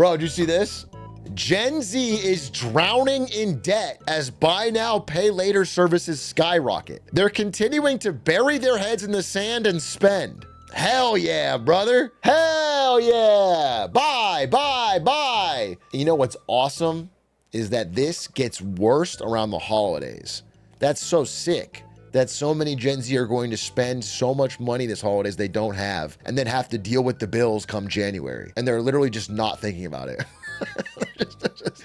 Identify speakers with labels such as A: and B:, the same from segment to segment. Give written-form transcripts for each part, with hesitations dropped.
A: Bro, did you see this? Gen Z is drowning in debt as buy now, pay later services skyrocket. They're continuing to bury their heads in the sand and spend. Hell yeah, brother. Hell yeah. Buy, buy, buy. And you know what's awesome is that this gets worse around the holidays. That's so sick that so many Gen Z are going to spend so much money this holidays they don't have and then have to deal with the bills come January. And they're literally just not thinking about it.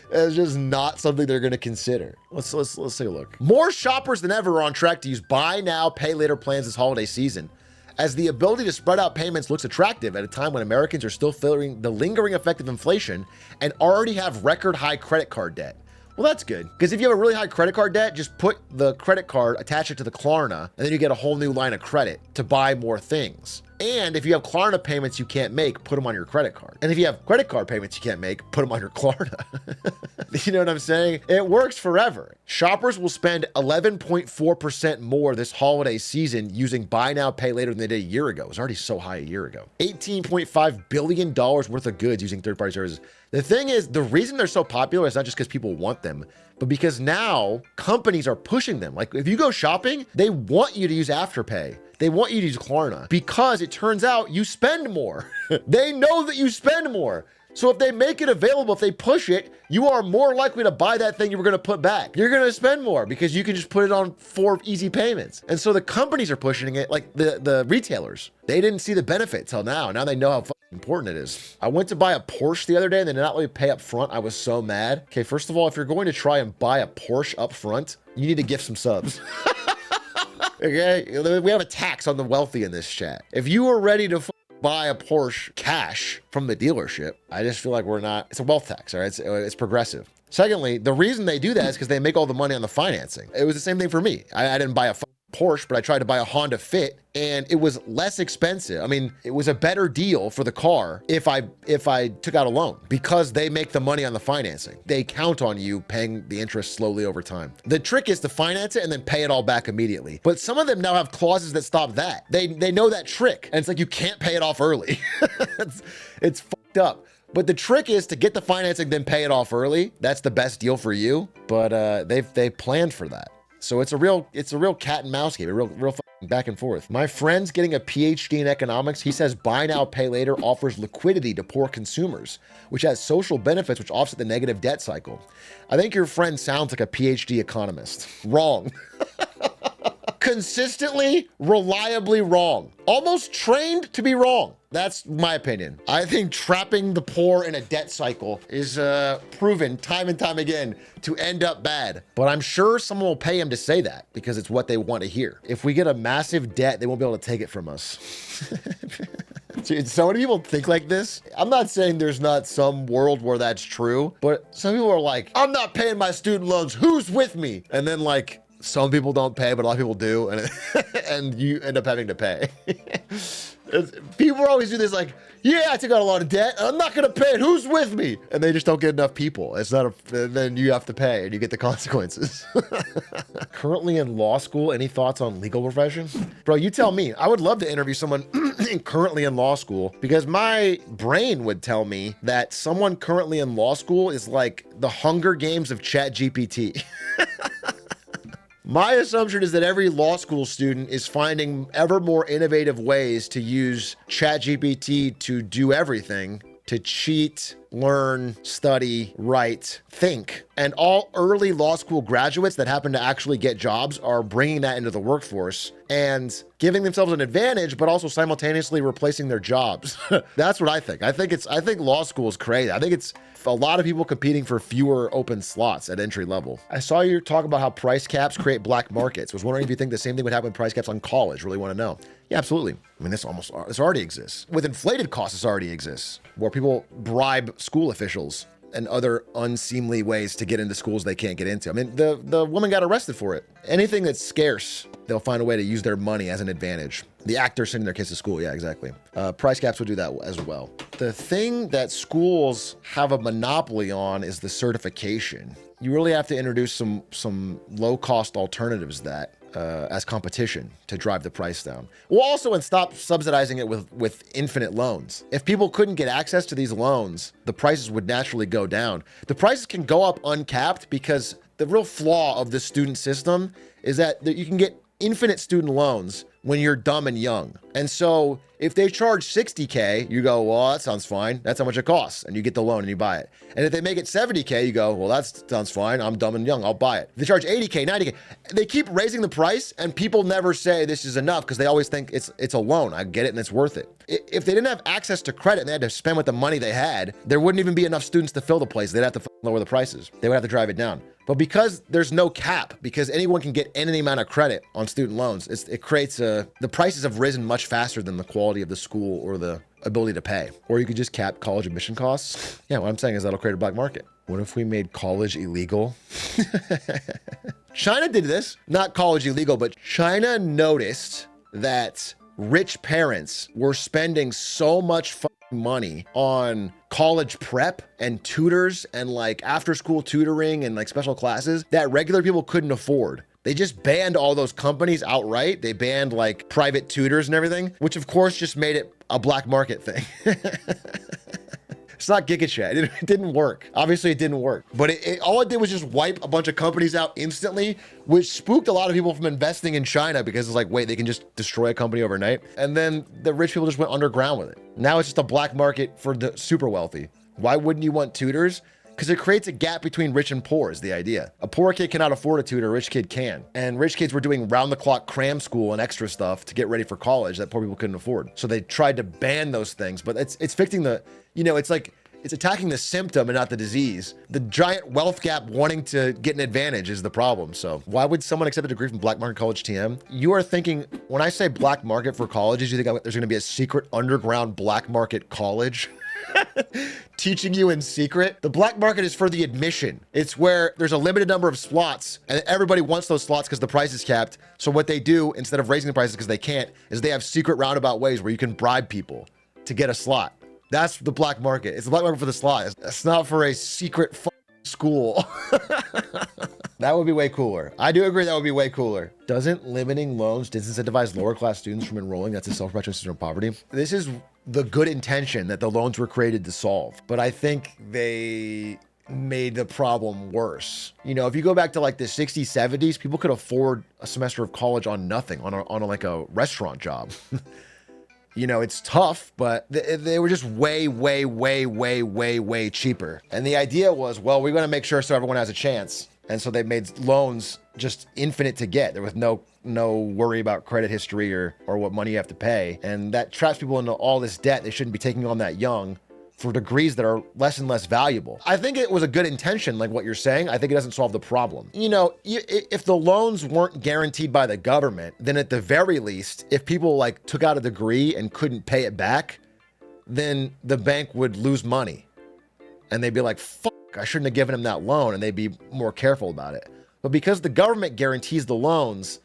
A: It's just not something they're going to consider. Let's take a look. More shoppers than ever are on track to use buy now, pay later plans this holiday season, as the ability to spread out payments looks attractive at a time when Americans are still feeling the lingering effect of inflation and already have record high credit card debt. Well, that's good, because if you have a really high credit card debt, just put the credit card, attach it to the Klarna, and then you get a whole new line of credit to buy more things. And if you have Klarna payments you can't make, put them on your credit card. And if you have credit card payments you can't make, put them on your Klarna. You know what I'm saying? It works forever. Shoppers will spend 11.4% more this holiday season using buy now, pay later than they did a year ago. It was already so high a year ago. $18.5 billion worth of goods using third-party services. The thing is, the reason they're so popular is not just because people want them, but because now companies are pushing them. Like if you go shopping, they want you to use Afterpay. They want you to use Klarna because it turns out you spend more. They know that you spend more. So if they make it available, if they push it, you are more likely to buy that thing you were going to put back. You're going to spend more because you can just put it on 4 easy payments. And so the companies are pushing it, like the retailers. They didn't see the benefit till now. Now they know how important it is. I went to buy a Porsche the other day and they did not let me pay up front. I was so mad. Okay, first of all, if you're going to try and buy a Porsche up front, you need to gift some subs. Okay, we have a tax on the wealthy in this chat. If you are ready to buy a Porsche cash from the dealership, I just feel like we're not, it's a wealth tax, all right? It's progressive. Secondly, the reason they do that is because they make all the money on the financing. It was the same thing for me. I didn't buy a Porsche, but I tried to buy a Honda Fit and it was less expensive. I mean, it was a better deal for the car if I took out a loan because they make the money on the financing. They count on you paying the interest slowly over time. The trick is to finance it and then pay it all back immediately. But some of them now have clauses that stop that. They know that trick. And it's like, you can't pay it off early. It's fucked up. But the trick is to get the financing, then pay it off early. That's the best deal for you. But they've planned for that. So it's a real cat and mouse game, a real back and forth. My friend's getting a PhD in economics. He says buy now, pay later offers liquidity to poor consumers, which has social benefits which offset the negative debt cycle. I think your friend sounds like a PhD economist. Wrong. Consistently, reliably wrong. Almost trained to be wrong. That's my opinion. I think trapping the poor in a debt cycle is proven time and time again to end up bad. But I'm sure someone will pay him to say that because it's what they want to hear. If we get a massive debt, they won't be able to take it from us. Dude, so many people think like this. I'm not saying there's not some world where that's true, but some people are like, I'm not paying my student loans. Who's with me? And then like, some people don't pay, but a lot of people do, and you end up having to pay. People always do this like, yeah, I took out a lot of debt. I'm not going to pay it. Who's with me? And they just don't get enough people. It's not then you have to pay and you get the consequences. Currently in law school, any thoughts on legal profession? Bro, you tell me. I would love to interview someone currently in law school because my brain would tell me that someone currently in law school is like the Hunger Games of ChatGPT. My assumption is that every law school student is finding ever more innovative ways to use ChatGPT to do everything, to cheat, learn, study, write, think. And all early law school graduates that happen to actually get jobs are bringing that into the workforce and giving themselves an advantage, but also simultaneously replacing their jobs. That's what I think. I think law school is crazy. I think it's a lot of people competing for fewer open slots at entry level. I saw you talk about how price caps create black markets. Was wondering if you think the same thing would happen with price caps on college. Really want to know. Yeah, absolutely. I mean, this already exists. With inflated costs, this already exists, where people bribe school officials and other unseemly ways to get into schools they can't get into. I mean, the woman got arrested for it. Anything that's scarce, they'll find a way to use their money as an advantage. The actor sending their kids to school, yeah, exactly. Price caps would do that as well. The thing that schools have a monopoly on is the certification. You really have to introduce some low-cost alternatives to that. as competition to drive the price down. Well, also, and stop subsidizing it with infinite loans. If people couldn't get access to these loans, the prices would naturally go down. The prices can go up uncapped because the real flaw of the student system is that you can get infinite student loans when you're dumb and young. And so if they charge 60K, you go, well, that sounds fine. That's how much it costs. And you get the loan and you buy it. And if they make it 70K, you go, well, that sounds fine. I'm dumb and young. I'll buy it. If they charge 80K, 90K, they keep raising the price and people never say this is enough because they always think it's a loan. I get it and it's worth it. If they didn't have access to credit and they had to spend with the money they had, there wouldn't even be enough students to fill the place. They'd have to lower the prices. They would have to drive it down. But because there's no cap, because anyone can get any amount of credit on student loans, it creates the prices have risen much faster than the quality of the school or the ability to pay. Or you could just cap college admission costs. Yeah, what I'm saying is that'll create a black market. What if we made college illegal? China did this, not college illegal, but China noticed that rich parents were spending so much money on college prep and tutors and like after school tutoring and like special classes that regular people couldn't afford. They just banned all those companies outright. They banned like private tutors and everything, which of course just made it a black market thing. It's not Giga Chat. It didn't work. Obviously, it didn't work. But all it did was just wipe a bunch of companies out instantly, which spooked a lot of people from investing in China because it's like, wait, they can just destroy a company overnight. And then the rich people just went underground with it. Now it's just a black market for the super wealthy. Why wouldn't you want tutors? Because it creates a gap between rich and poor is the idea. A poor kid cannot afford a tutor, a rich kid can. And rich kids were doing round-the-clock cram school and extra stuff to get ready for college that poor people couldn't afford. So they tried to ban those things, but it's fixing the, it's like, it's attacking the symptom and not the disease. The giant wealth gap wanting to get an advantage is the problem. So why would someone accept a degree from Black Market College TM? You are thinking, when I say black market for colleges, you think there's gonna be a secret underground black market college? Teaching you in secret. The black market is for the admission. It's where there's a limited number of slots and everybody wants those slots because the price is capped. So what they do, instead of raising the prices because they can't, is they have secret roundabout ways where you can bribe people to get a slot. That's the black market. It's the black market for the slot. It's not for a secret school. That would be way cooler. I do agree that would be way cooler. Doesn't limiting loans disincentivize lower class students from enrolling? That's a self-perpetuating system of poverty. This is the good intention that the loans were created to solve. But I think they made the problem worse. If you go back to like the 60s, 70s, people could afford a semester of college on nothing, on like a restaurant job. It's tough, but they were just way, way, way, way, way, way cheaper. And the idea was, well, we're going to make sure so everyone has a chance. And so they made loans just infinite to get. There was no worry about credit history or what money you have to pay. And that traps people into all this debt they shouldn't be taking on that young for degrees that are less and less valuable. I think it was a good intention, like what you're saying. I think it doesn't solve the problem. If the loans weren't guaranteed by the government, then at the very least, if people like took out a degree and couldn't pay it back, then the bank would lose money. And they'd be like, fuck, I shouldn't have given him that loan, and they'd be more careful about it. But because the government guarantees the loans,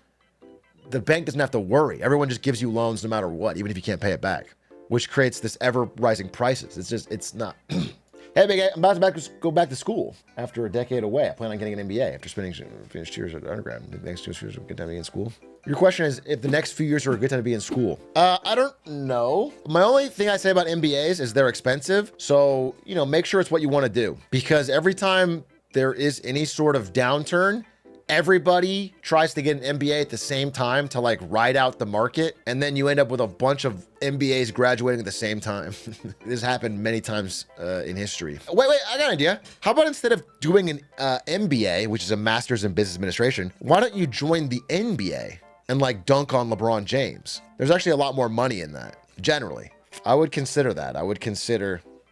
A: the bank doesn't have to worry. Everyone just gives you loans no matter what, even if you can't pay it back, which creates this ever-rising prices. It's not. Hey, big guy, I'm about to go back to school after a decade away. I plan on getting an MBA after finished years at undergrad. The next 2 years are a good time to be in school. Your question is if the next few years are a good time to be in school. I don't know. My only thing I say about MBAs is they're expensive. So, make sure it's what you want to do. Because every time there is any sort of downturn, everybody tries to get an MBA at the same time to like ride out the market. And then you end up with a bunch of MBAs graduating at the same time. This happened many times in history. Wait, I got an idea. How about instead of doing an MBA, which is a master's in business administration, why don't you join the NBA and like dunk on LeBron James? There's actually a lot more money in that, generally. I would consider that.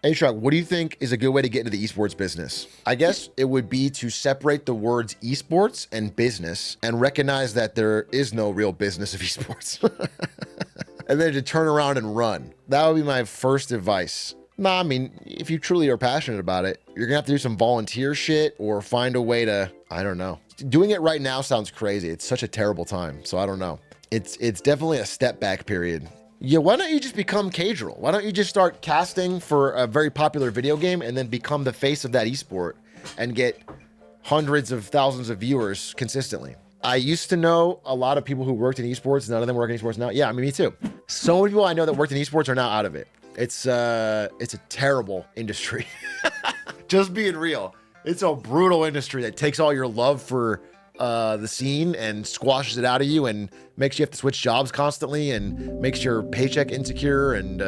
A: Hey, Chuck, what do you think is a good way to get into the esports business? I guess it would be to separate the words esports and business and recognize that there is no real business of esports. And then to turn around and run. That would be my first advice. Nah, I mean, if you truly are passionate about it, you're gonna have to do some volunteer shit or find a way to, I don't know. Doing it right now sounds crazy. It's such a terrible time, so I don't know. It's definitely a step back period. Yeah, why don't you just become Cadril? Why don't you just start casting for a very popular video game and then become the face of that esport and get hundreds of thousands of viewers consistently? I used to know a lot of people who worked in esports. None of them work in esports now. Yeah, I mean, me too. So many people I know that worked in esports are now out of it. It's a terrible industry. Just being real. It's a brutal industry that takes all your love for the scene and squashes it out of you and makes you have to switch jobs constantly and makes your paycheck insecure and